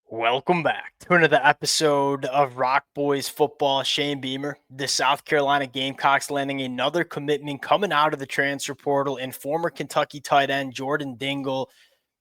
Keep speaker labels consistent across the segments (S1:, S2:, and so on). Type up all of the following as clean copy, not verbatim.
S1: Welcome back to another episode of Rock Boys Football. Shane Beamer, the South Carolina Gamecocks landing another commitment coming out of the transfer portal, and former Kentucky tight end Jordan Dingle.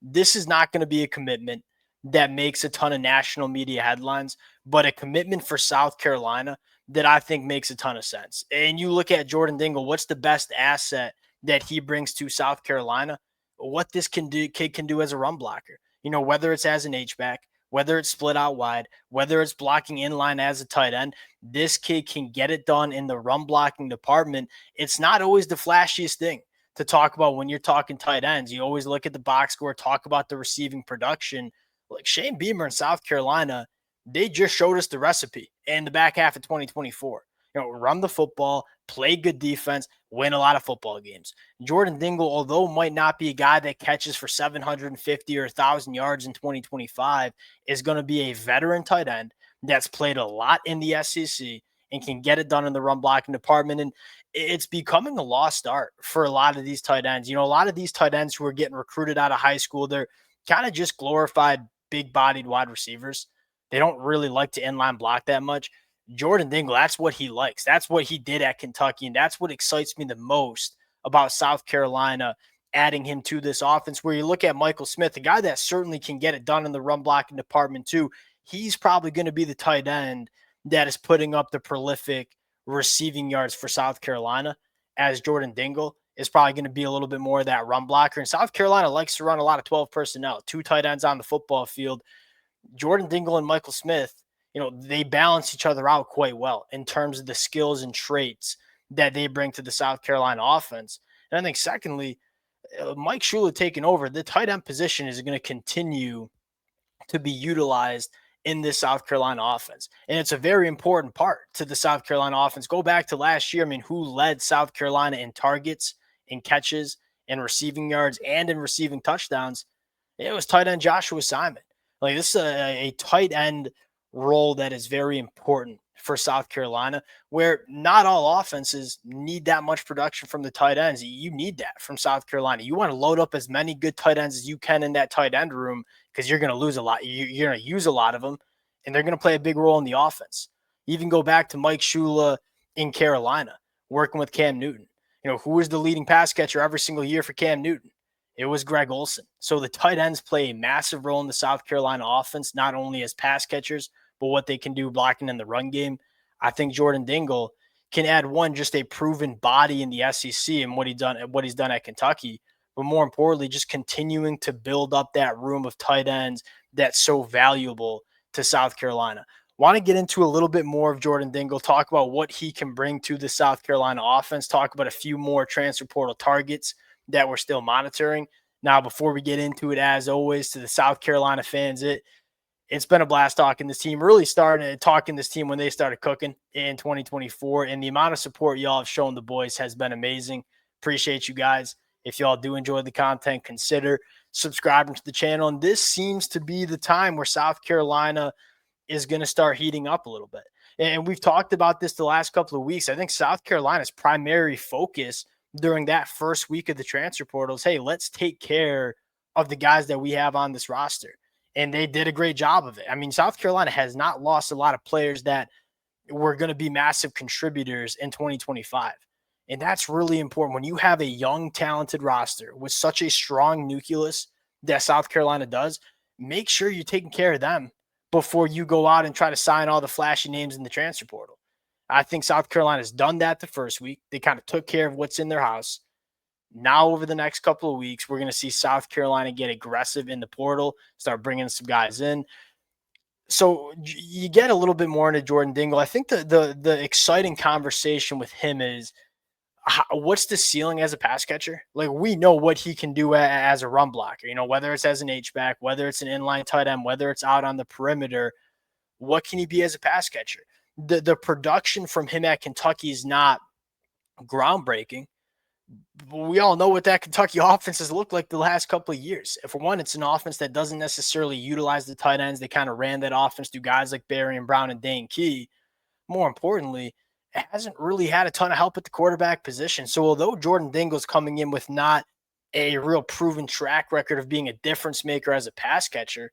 S1: This is not going to be a commitment that makes a ton of national media headlines, but a commitment for South Carolina that I think makes a ton of sense. And you look at Jordan Dingle, what's the best asset that he brings to South Carolina? What this kid can do as a run blocker. Whether it's as an H-back, whether it's split out wide, whether it's blocking in line as a tight end, this kid can get it done in the run blocking department. It's not always the flashiest thing to talk about when you're talking tight ends. You always look at the box score, talk about the receiving production. Like Shane Beamer in South Carolina, they just showed us the recipe in the back half of 2024. Run the football, play good defense, win a lot of football games. Jordan Dingle, although might not be a guy that catches for 750 or 1,000 yards in 2025, is going to be a veteran tight end that's played a lot in the SEC and can get it done in the run blocking department. And it's becoming a lost art for a lot of these tight ends. A lot of these tight ends who are getting recruited out of high school, they're kind of just glorified big bodied wide receivers. They don't really like to inline block that much. Jordan Dingle, that's what he likes. That's what he did at Kentucky. And that's what excites me the most about South Carolina adding him to this offense, where you look at Michael Smith, a guy that certainly can get it done in the run blocking department too. He's probably going to be the tight end that is putting up the prolific receiving yards for South Carolina, as Jordan Dingle is probably going to be a little bit more of that run blocker. And South Carolina likes to run a lot of 12 personnel, two tight ends on the football field. Jordan Dingle and Michael Smith, they balance each other out quite well in terms of the skills and traits that they bring to the South Carolina offense. And I think, secondly, Mike Shula taking over, the tight end position is going to continue to be utilized in this South Carolina offense. And it's a very important part to the South Carolina offense. Go back to last year. I mean, who led South Carolina in targets, in catches, in receiving yards, and in receiving touchdowns? It was tight end Joshua Simon. Like, this is a tight end role that is very important for South Carolina, where not all offenses need that much production from the tight ends. You need that from South Carolina. You want to load up as many good tight ends as you can in that tight end room, because you're going to lose a lot. You're going to use a lot of them, and they're going to play a big role in the offense. Even go back to Mike Shula in Carolina, working with Cam Newton. Who was the leading pass catcher every single year for Cam Newton? It was Greg Olsen. So the tight ends play a massive role in the South Carolina offense, not only as pass catchers, but what they can do blocking in the run game. I think Jordan Dingle can add just a proven body in the SEC and what he's done at Kentucky, but more importantly, just continuing to build up that room of tight ends that's so valuable to South Carolina. Want to get into a little bit more of Jordan Dingle, talk about what he can bring to the South Carolina offense, talk about a few more transfer portal targets that we're still monitoring. Now, before we get into it, as always, to the South Carolina fans, it's been a blast talking this team. Really started talking this team when they started cooking in 2024, and the amount of support y'all have shown the boys has been amazing. Appreciate you guys. If y'all do enjoy the content, consider subscribing to the channel. And this seems to be the time where South Carolina is going to start heating up a little bit. And we've talked about this the last couple of weeks. I think South Carolina's primary focus during that first week of the transfer portal is, hey, let's take care of the guys that we have on this roster. And they did a great job of it. I mean, South Carolina has not lost a lot of players that were going to be massive contributors in 2025. And that's really important. When you have a young, talented roster with such a strong nucleus that South Carolina does, make sure you're taking care of them before you go out and try to sign all the flashy names in the transfer portal. I think South Carolina's done that the first week. They kind of took care of what's in their house. Now, over the next couple of weeks, we're going to see South Carolina get aggressive in the portal, start bringing some guys in. So you get a little bit more into Jordan Dingle. I think the exciting conversation with him is, what's the ceiling as a pass catcher? Like, we know what he can do as a run blocker, whether it's as an H-back, whether it's an inline tight end, whether it's out on the perimeter. What can he be as a pass catcher? The production from him at Kentucky is not groundbreaking. We all know what that Kentucky offense has looked like the last couple of years. For one, it's an offense that doesn't necessarily utilize the tight ends. They kind of ran that offense through guys like Barry and Brown and Dane Key. More importantly, it hasn't really had a ton of help at the quarterback position. So although Jordan Dingle's coming in with not a real proven track record of being a difference maker as a pass catcher,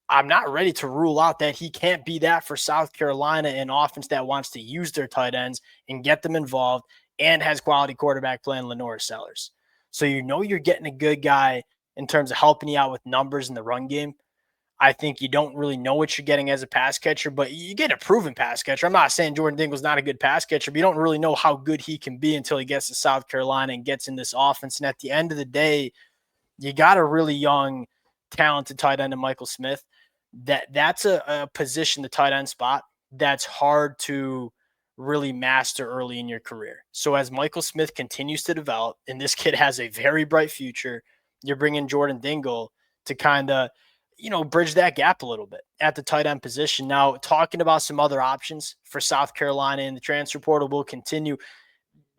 S1: I'm not ready to rule out that he can't be that for South Carolina, an offense that wants to use their tight ends and get them involved and has quality quarterback play in Lenore Sellers. So you're getting a good guy in terms of helping you out with numbers in the run game. I think you don't really know what you're getting as a pass catcher, but you get a proven pass catcher. I'm not saying Jordan Dingle's not a good pass catcher, but you don't really know how good he can be until he gets to South Carolina and gets in this offense. And at the end of the day, you got a really young, talented tight end in Michael Smith. That's a position, the tight end spot, that's hard to really master early in your career. So as Michael Smith continues to develop, and this kid has a very bright future, you're bringing Jordan Dingle to kind of, bridge that gap a little bit at the tight end position. Now, talking about some other options for South Carolina in the transfer portal will continue.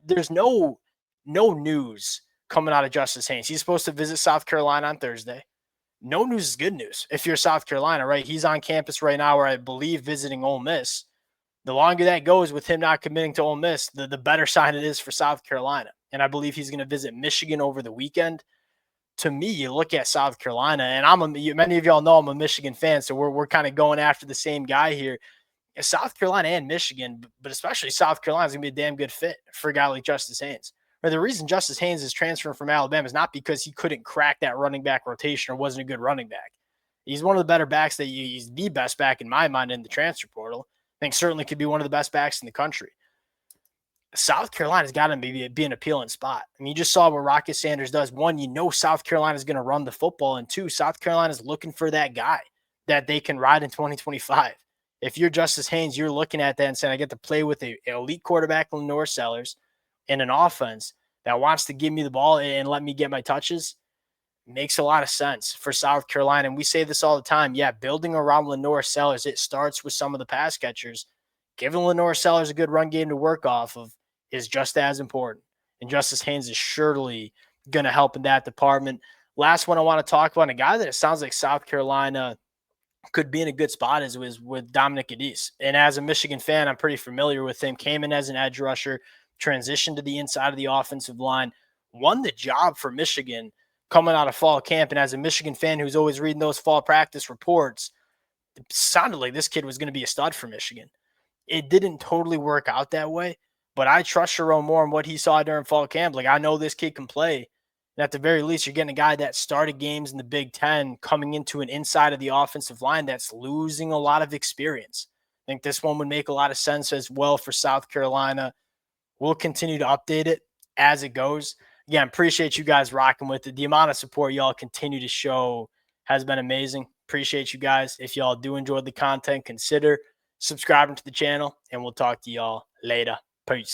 S1: There's no news coming out of Justice Haynes. He's supposed to visit South Carolina on Thursday. No news is good news if you're South Carolina, right? He's on campus right now, where I believe visiting Ole Miss. The longer that goes with him not committing to Ole Miss, the better sign it is for South Carolina. And I believe he's going to visit Michigan over the weekend. To me, you look at South Carolina, and many of y'all know I'm a Michigan fan, so we're kind of going after the same guy here. South Carolina and Michigan, but especially South Carolina, is going to be a damn good fit for a guy like Justice Haynes. Or the reason Justice Haynes is transferring from Alabama is not because he couldn't crack that running back rotation or wasn't a good running back. He's one of the better backs. He's the best back in my mind in the transfer portal. I think certainly could be one of the best backs in the country. South Carolina's got to be an appealing spot. I mean, you just saw what Rocket Sanders does. One, South Carolina's going to run the football. And two, South Carolina's looking for that guy that they can ride in 2025. If you're Justice Haynes, you're looking at that and saying, I get to play with an elite quarterback, Lenore Sellers, in an offense that wants to give me the ball and let me get my touches. Makes a lot of sense for South Carolina. And we say this all the time. Yeah, building around Lenore Sellers, it starts with some of the pass catchers. Giving Lenore Sellers a good run game to work off of is just as important. And Justice Haynes is surely going to help in that department. Last one I want to talk about, a guy that it sounds like South Carolina could be in a good spot is with Dominick Giudice. And as a Michigan fan, I'm pretty familiar with him. Came in as an edge rusher, transitioned to the inside of the offensive line, won the job for Michigan coming out of fall camp. And as a Michigan fan who's always reading those fall practice reports, it sounded like this kid was going to be a stud for Michigan. It didn't totally work out that way, but I trust Sharon more in what he saw during fall camp. Like, I know this kid can play. And at the very least, you're getting a guy that started games in the Big Ten coming into an inside of the offensive line that's losing a lot of experience. I think this one would make a lot of sense as well for South Carolina. We'll continue to update it as it goes. Again, appreciate you guys rocking with it. The amount of support y'all continue to show has been amazing. Appreciate you guys. If y'all do enjoy the content, consider subscribing to the channel, and we'll talk to y'all later. Peace.